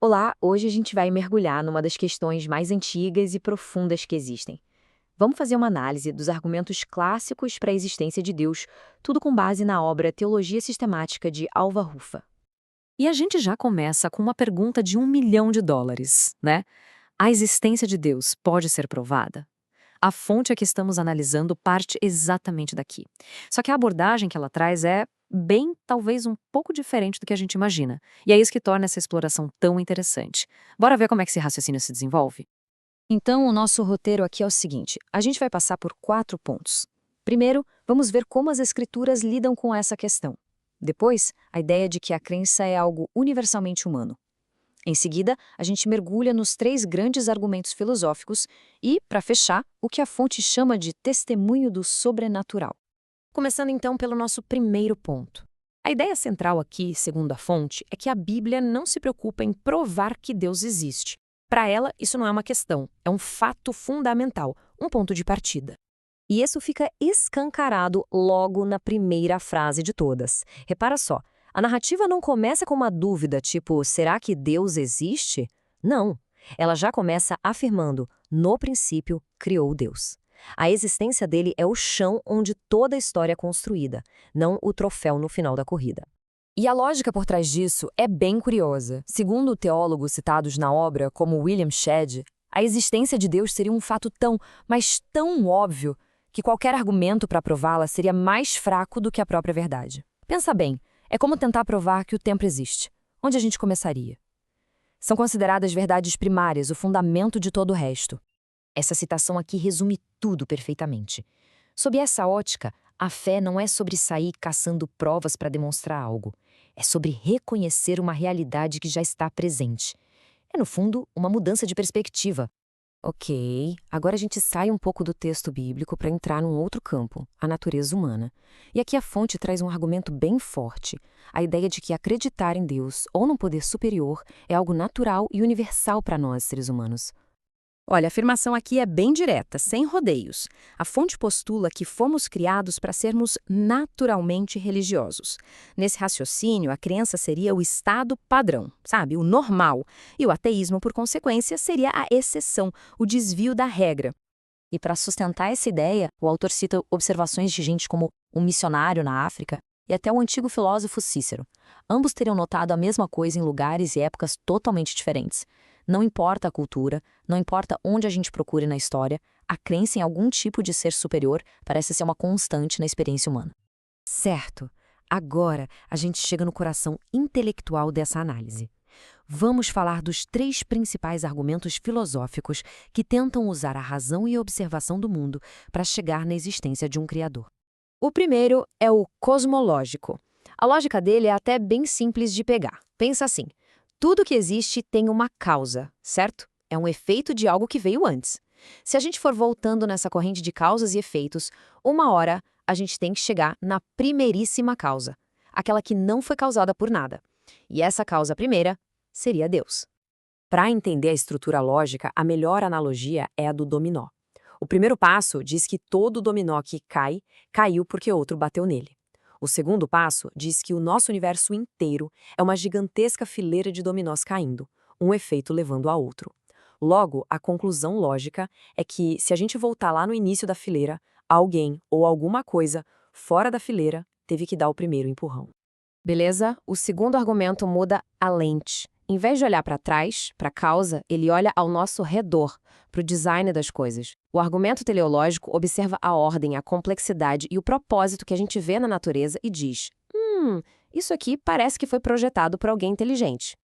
Olá, hoje a gente vai mergulhar numa das questões mais antigas e profundas que existem. Vamos fazer uma análise dos argumentos clássicos para a existência de Deus, tudo com base na obra Teologia Sistemática de Alva Rufa. E a gente já começa com uma pergunta de US$ 1 milhão, né? A existência de Deus pode ser provada? A fonte a que estamos analisando parte exatamente daqui. Só que a abordagem que ela traz é bem, talvez um pouco diferente do que a gente imagina. E é isso que torna essa exploração tão interessante. Bora ver como é que esse raciocínio se desenvolve? Então, o nosso roteiro aqui é o seguinte: a gente vai passar por 4 pontos. Primeiro, vamos ver como as Escrituras lidam com essa questão. Depois, a ideia de que a crença é algo universalmente humano. Em seguida, a gente mergulha nos 3 grandes argumentos filosóficos e, para fechar, o que a fonte chama de testemunho do sobrenatural. Começando então pelo nosso primeiro ponto. A ideia central aqui, segundo a fonte, é que a Bíblia não se preocupa em provar que Deus existe. Para ela, isso não é uma questão, é um fato fundamental, um ponto de partida. E isso fica escancarado logo na primeira frase de todas. Repara só, a narrativa não começa com uma dúvida, tipo, será que Deus existe? Não. Ela já começa afirmando, no princípio, criou Deus. A existência dele é o chão onde toda a história é construída, não o troféu no final da corrida. E a lógica por trás disso é bem curiosa. Segundo teólogos citados na obra, como William Shedd, a existência de Deus seria um fato tão, mas tão óbvio, que qualquer argumento para prová-la seria mais fraco do que a própria verdade. Pensa bem, é como tentar provar que o tempo existe. Onde a gente começaria? São consideradas verdades primárias, o fundamento de todo o resto. Essa citação aqui resume tudo perfeitamente. Sob essa ótica, a fé não é sobre sair caçando provas para demonstrar algo. É sobre reconhecer uma realidade que já está presente. É, no fundo, uma mudança de perspectiva. Ok, agora a gente sai um pouco do texto bíblico para entrar num outro campo, a natureza humana. E aqui a fonte traz um argumento bem forte, a ideia de que acreditar em Deus ou num poder superior é algo natural e universal para nós, seres humanos. Olha, a afirmação aqui é bem direta, sem rodeios. A fonte postula que fomos criados para sermos naturalmente religiosos. Nesse raciocínio, a crença seria o estado padrão, sabe? O normal. E o ateísmo, por consequência, seria a exceção, o desvio da regra. E para sustentar essa ideia, o autor cita observações de gente como um missionário na África e até o antigo filósofo Cícero. Ambos teriam notado a mesma coisa em lugares e épocas totalmente diferentes. Não importa a cultura, não importa onde a gente procure na história, a crença em algum tipo de ser superior parece ser uma constante na experiência humana. Certo. Agora a gente chega no coração intelectual dessa análise. Vamos falar dos 3 principais argumentos filosóficos que tentam usar a razão e a observação do mundo para chegar na existência de um Criador. O primeiro é o cosmológico. A lógica dele é até bem simples de pegar. Pensa assim: tudo que existe tem uma causa, certo? É um efeito de algo que veio antes. Se a gente for voltando nessa corrente de causas e efeitos, uma hora a gente tem que chegar na primeiríssima causa, aquela que não foi causada por nada. E essa causa primeira seria Deus. Para entender a estrutura lógica, a melhor analogia é a do dominó. O primeiro passo diz que todo dominó que cai, caiu porque outro bateu nele. O segundo passo diz que o nosso universo inteiro é uma gigantesca fileira de dominós caindo, um efeito levando a outro. Logo, a conclusão lógica é que, se a gente voltar lá no início da fileira, alguém ou alguma coisa fora da fileira teve que dar o primeiro empurrão. Beleza? O segundo argumento muda a lente. Em vez de olhar para trás, para a causa, ele olha ao nosso redor, para o design das coisas. O argumento teleológico observa a ordem, a complexidade e o propósito que a gente vê na natureza e diz: isso aqui parece que foi projetado por alguém inteligente.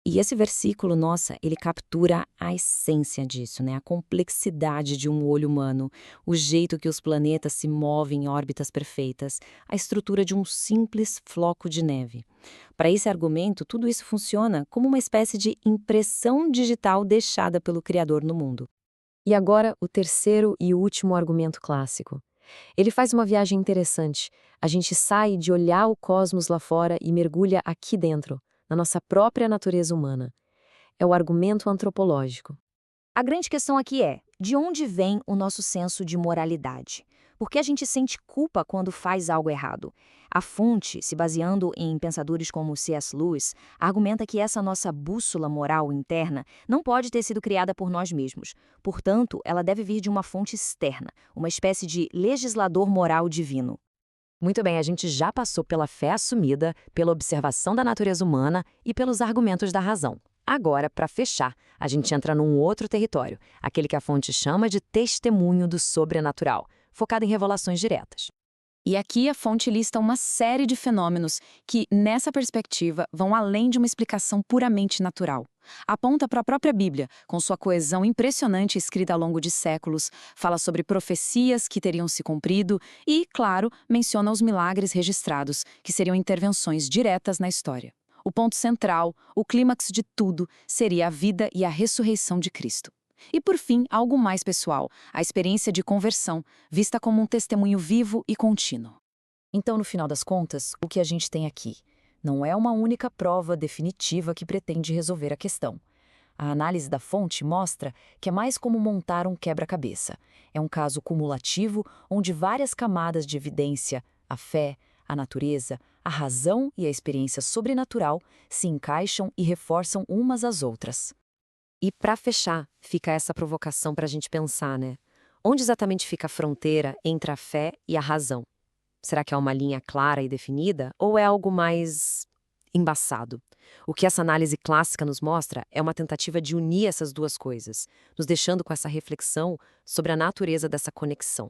E esse versículo, nossa, ele captura a essência disso, né? A complexidade de um olho humano, o jeito que os planetas se movem em órbitas perfeitas, a estrutura de um simples floco de neve. Para esse argumento, tudo isso funciona como uma espécie de impressão digital deixada pelo Criador no mundo. E agora, o terceiro e último argumento clássico. Ele faz uma viagem interessante. A gente sai de olhar o cosmos lá fora e mergulha aqui dentro, na nossa própria natureza humana. É o argumento antropológico. A grande questão aqui é: de onde vem o nosso senso de moralidade? Por que a gente sente culpa quando faz algo errado? A fonte, se baseando em pensadores como C.S. Lewis, argumenta que essa nossa bússola moral interna não pode ter sido criada por nós mesmos. Portanto, ela deve vir de uma fonte externa, uma espécie de legislador moral divino. Muito bem, a gente já passou pela fé assumida, pela observação da natureza humana e pelos argumentos da razão. Agora, para fechar, a gente entra num outro território, aquele que a fonte chama de testemunho do sobrenatural, focado em revelações diretas. E aqui a fonte lista uma série de fenômenos que, nessa perspectiva, vão além de uma explicação puramente natural. Aponta para a própria Bíblia, com sua coesão impressionante escrita ao longo de séculos, fala sobre profecias que teriam se cumprido e, claro, menciona os milagres registrados, que seriam intervenções diretas na história. O ponto central, o clímax de tudo, seria a vida e a ressurreição de Cristo. E, por fim, algo mais pessoal, a experiência de conversão, vista como um testemunho vivo e contínuo. Então, no final das contas, o que a gente tem aqui não é uma única prova definitiva que pretende resolver a questão. A análise da fonte mostra que é mais como montar um quebra-cabeça. É um caso cumulativo onde várias camadas de evidência, a fé, a natureza, a razão e a experiência sobrenatural se encaixam e reforçam umas às outras. E para fechar, fica essa provocação para a gente pensar, né? Onde exatamente fica a fronteira entre a fé e a razão? Será que é uma linha clara e definida ou é algo mais embaçado? O que essa análise clássica nos mostra é uma tentativa de unir essas duas coisas, nos deixando com essa reflexão sobre a natureza dessa conexão.